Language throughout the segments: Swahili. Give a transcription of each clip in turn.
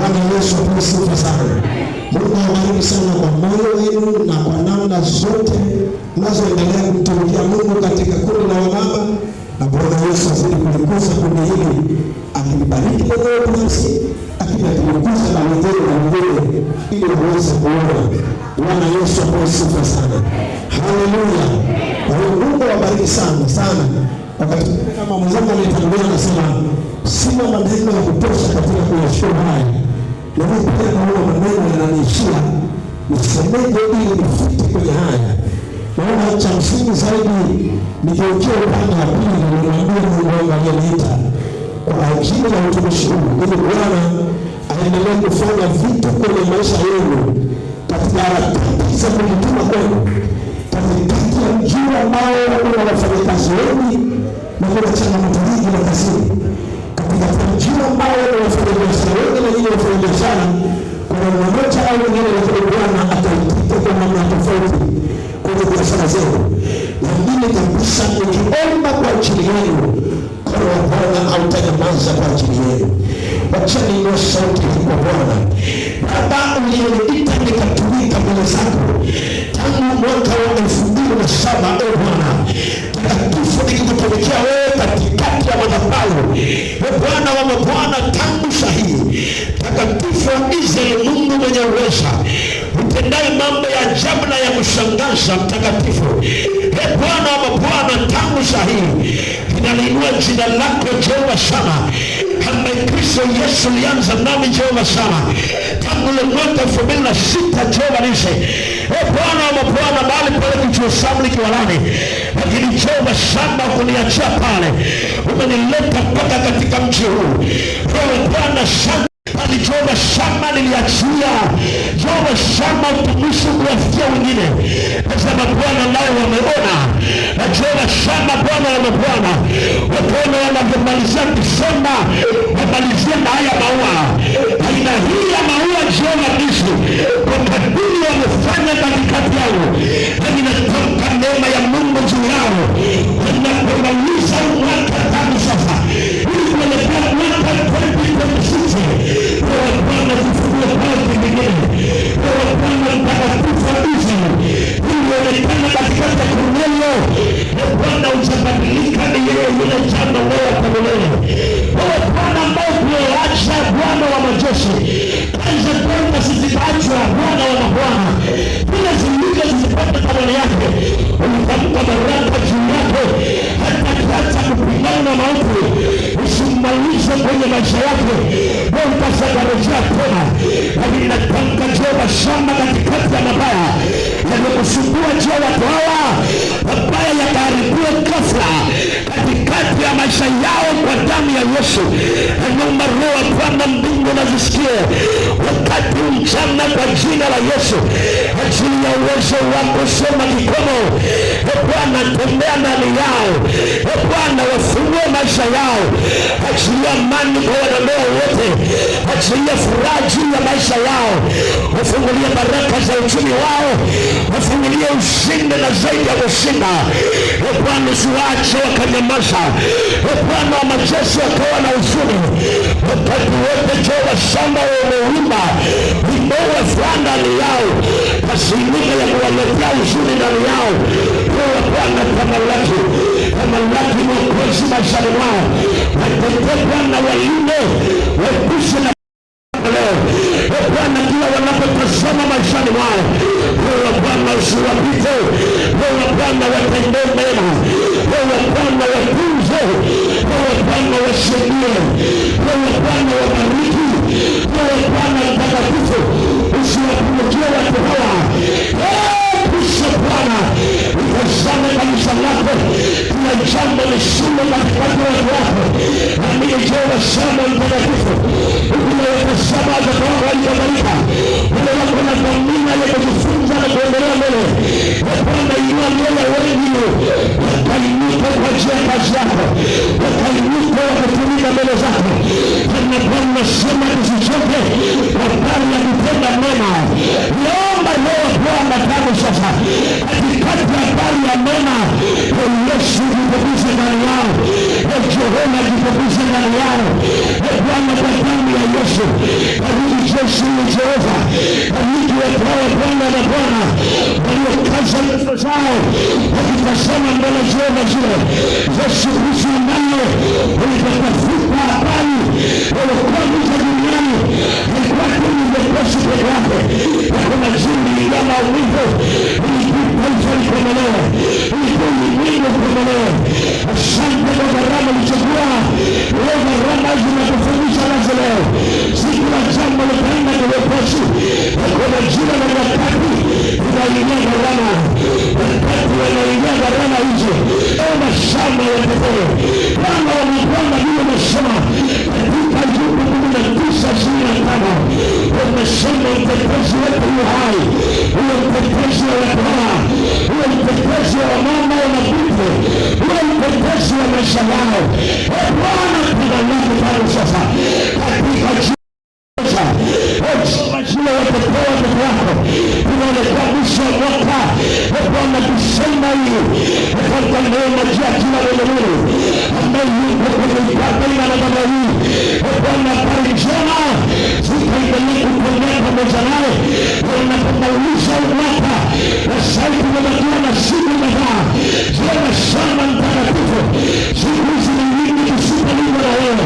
Bwana Yesu asifiwe sana. Mungu awabariki sana kwa moyo wenu na kwa namna zote mnazoendelea kumtumikia Mungu katika kundi la wamama, na Bwana Yesu azidi kulikuza kundi hili, akilibariki mwenyewe binafsi, akilikuza na wengine na wengine, ili waweze kuona. Bwana Yesu asifiwe sana. Haleluya. Kwa hiyo Mungu awabariki sana sana. Wakati kama mwenzangu alitangulia anasema sina maneno ya kutosha katika kuyashukuru haya, na mimi pia naona maneno yananiishia, nisemeje ili nifike kwenye haya. Naona cha msingi zaidi nigeukie upande wa pili, nimwambie Mungu wangu aliyeniita kwa ajili ya utumishi huu, ili Bwana aendelee kufanya vitu kwenye maisha yenu katika harakati za kujituma kwenu, katikati ya mji ambao una wafanyakazi wengi na kuna changamoto nyingi na kazini, katika mji ambao una wafanyabiashara wengi na nyinyi wafanyabiashara, kuna mmoja au mwingine lakini Bwana ataipita kwa namna tofauti kwenye biashara zenu. Lakini kabisa nikiomba kwa ajili yenu, kwa Bwana hautanyamaza kwa ajili yenu. Wacha niinue sauti kwa Bwana. Baba, uliyeniita nikatumika mbele zako tangu mwaka wa 2007, Bwana, takatifu nikikutumikia wewe katikati ya madhabahu, Bwana wa mabwana, tangu sahihi, takatifu wa Israeli, Mungu mwenye uweza, utendaye mambo ya ajabu na ya kushangaza, mtakatifu, Bwana wa mabwana, tangu sahihi ninaliinua jina lako Jehova sana, kama Kristo Yesu lianza nami Jehova sana tangu le mwaka 2006, Jehova nise Bwana wa mabwana, mahali pale kuchusamli kiwalani, lakini Jehova sana kuniachia pale, umenileta mpaka katika mji huu. Bwana sana bali Jehova shamba niliachia, Jehova shamba utumishi kuwafikia wengine, nasema Bwana nawe wameona, na Jehova shamba Bwana wa mabwana, wapona wanavyomalizia kusema, wamalizia na haya maua, aina hii ya maua Jehova nisi, kwa kadiri wamefanya katikati yao, na ninatamka neema ya Mungu juu yao, wanapomaliza mwaka tangu sasa, ili kuelekea mwaka 2026, Bwana tufungue kazi nyingine, Bwana mtakatifu wa Israeli, ulionekana katikati ya Kornelio, Bwana utabadilika, ni yeye yule jana leo kwa milele. Bwana ambao kuacha, Bwana wa majeshi, kazi kwenda zisiachwa, Bwana wa mabwana, bila zilike zisipate thamani yake, ulitamka baraka juu yake, hata kiacha kupigana na mauti, usimalize kwenye maisha yake, wewe utasagarejea tena. Lakini natamka Jehova shamba katikati ya mabaya yanayokusumbua Jehova hawa, mabaya yakaharibiwe ghafla katikati ya maisha yao kwa damu ya Yesu. Naomba roho Bwana mbingu na zisikie wakati mchana kwa jina la Yesu, ajili ya uwezo wako sema kikomo. Bwana tembea ndani yao, Bwana wafungue maisha yao, achilia amani kwa wanandoa wote, achilia furaha juu ya maisha yao, wafungulie baraka za uchumi wao, wafungulie ushindi na zaidi ya kushinda. Bwana usiwache wakanyamaza, Bwana wa majeshi wakawa na huzuni wakati wote. Jehova shamba wameuimba wimbo wa furaha ndani yao, pasinika ya kuwaletea huzuni ndani yao. Bwana tamalaki, tamalaki mwokozi maishani mwao, watetee Bwana, walinde, waepushe na leo. Bwana kila wanapotazama maishani mwao, Bwana usiwapite, Bwana watendee mema, Bwana watunze, Bwana wasaidie, Bwana wabariki, Bwana mtakatifu usiwapungukie watu hawa. Kisha Bwana utazame kanisa lako, kuna jambo lisilo katikati ya watu wako, na mimi Jehova shamba mtakatifu ukiwatazama watoto wako waliobarika, wale wako na dhamira ya kujifunza na kuendelea mbele. Bwana inua mioyo wengi wakainuka kwa ajili ya kazi yako, wakainuka wakutumika mbele zako. Na Bwana sema tusichoke habari ya kutenda mema. Naomba leo Bwana tangu sasa katikati ya habari ya mema, Yesu jitokeze ndani yao, Jehova jitokeze ndani yao. Bwana kwa damu ya Yesu, majeshi ni Jehova, bariki watu hawa Bwana na Bwana waliokaza nyuso zao wakitazama mbele Jehova zile Yesu Kristo nao walitafuta habari waliokuja duniani ilikuwa kwenye mepesi peke yake na kuna jini ya maumivu ilikuwa taifa likomelewe ilikuwa ulimwengu kukomelewe. Asante kwa gharama ulichukua leo, gharama zinatufundisha nazo leo, si kila jambo litaenda kwa wepesi. Kuna jina na wakati inaingia gharama, wakati wanaingia gharama hizo na shamba ya pekee Bwana wamepanga vile umesema katika Ayubu 19:25 umesema mtetezi wetu yu hai, huyo mtetezi wa watu hawa, huyo mtetezi wa mama na binti, huyo mtetezi wa maisha yao. Bwana tunalaki pale sasa katika majina watapewa watoto wako tunaelekea mwisho wa mwaka. Bwana tusema hii katika neema ya kila mwenye ambaye yuko kwenye ibada ina na baba hii. Bwana habari njema zitaendelea kuponea pamoja naye unapomaliza mwaka na sasa tumebakiwa na siku kadhaa. Jema sana mtakatifu, siku hizi ni nyingi tusipolindwa na wewe,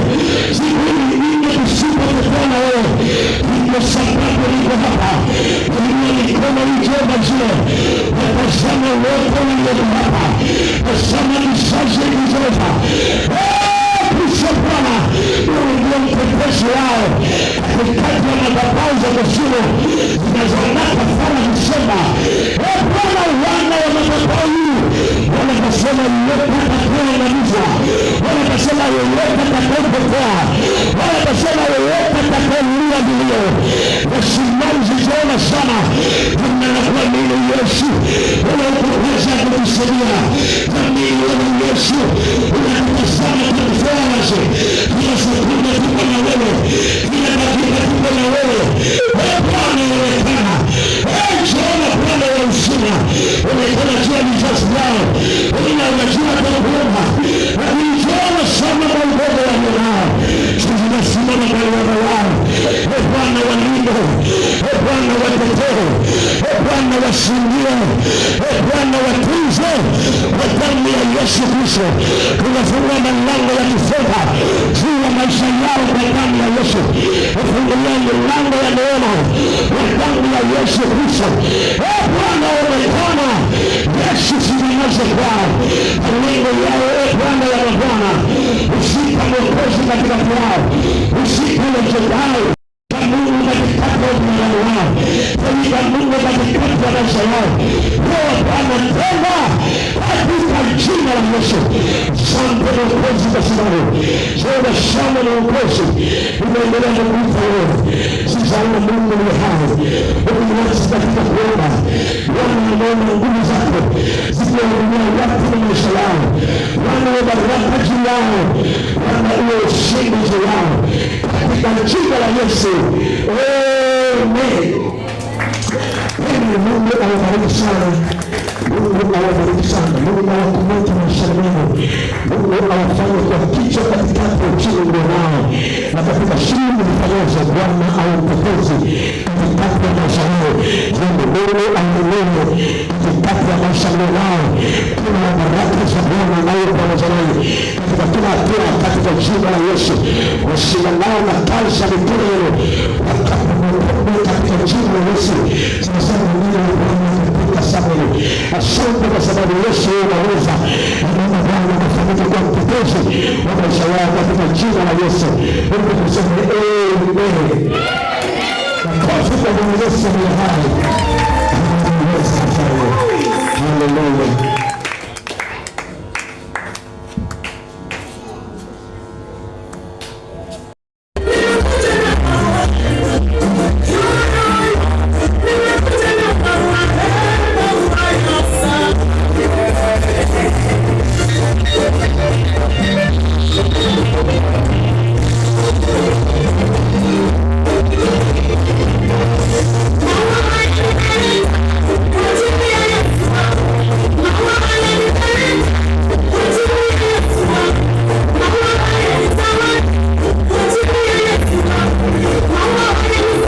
siku hizi ni nyingi tusipotetea na wewe. Ndio sababu niko hapa kuinua mikono Jehova zile watazama wote walio hapa, tazama vizazi Jehova kisha Bwana ndio mtetezi wao katikati ya madhabahu za kuzimu zinazonaka fara kusema Bwana wana wa madhabahu wanasema yote atakayoangamiza, wanasema yote atakayopotea, wanasema yote atakayolia vilio na simanzi Jehova sana tunakuamini Yesu unatuweza kutusaidia jamii ya Yesu unatutazama kutufuaje kila sekunde tuko na wewe, kila dakika tuko na wewe. Bwana unaonekana Jehova, Bwana wa uzima unaonekana juu ya vizazi vyao, unajua kuomba lakini Jehova sana kwa ubora wa nao tunasimama kwa wao wao. Bwana walinde, Bwana watetee, Bwana washindie, Bwana watunze kwa damu ya Yesu Kristo. Tunafungua milango ya kifedha juu ya maisha yao kwa damu ya Yesu. Tufungulie milango ya neema kwa damu ya Yesu Kristo. Bwana onekana, Yesu simamaze kwao malengo yao. Bwana ya Bwana usika mwokozi katika kwao, usika mwokozi Mungu katikati ya binadamu wao, katika Mungu katikati ya maisha yao. Bwana tena katika jina la Yesu. Asante mwokozi kwa sababu Jehova shamba na mwokozi unaendelea kukufa wewe. Sasa Mungu ni hai, ukiwasi katika kuomba Bwana anaona nguvu zako zikiwaingia watu na maisha yao. Bwana wa baraka juu yao, Bwana uwe ushindi juu yao katika jina la Yesu. Amen. Mungu awabariki sana. Mungu awabariki sana. Mungu awakumbuke maisha yao. Mungu awafanye kwa kichwa katikati ya uchungu nao na katika shingo vifanyazo. Bwana awapokeze katikati ya maisha yao. Mungu awaeleze katikati ya maisha yao. Kuna baraka za Bwana nayo pamoja naye katika kila hatua katika jina la Yesu. Washinda nao na kazi za mikono yao wakapokuwa katika jina la Yesu. Sasa Mungu katika sababu asante kwa sababu Yesu anaweza na Bwana anafanya kwa mtetezi wa maisha yao katika jina la Yesu. Mungu tuseme amen. Kwa Yesu ni hai. Hallelujah.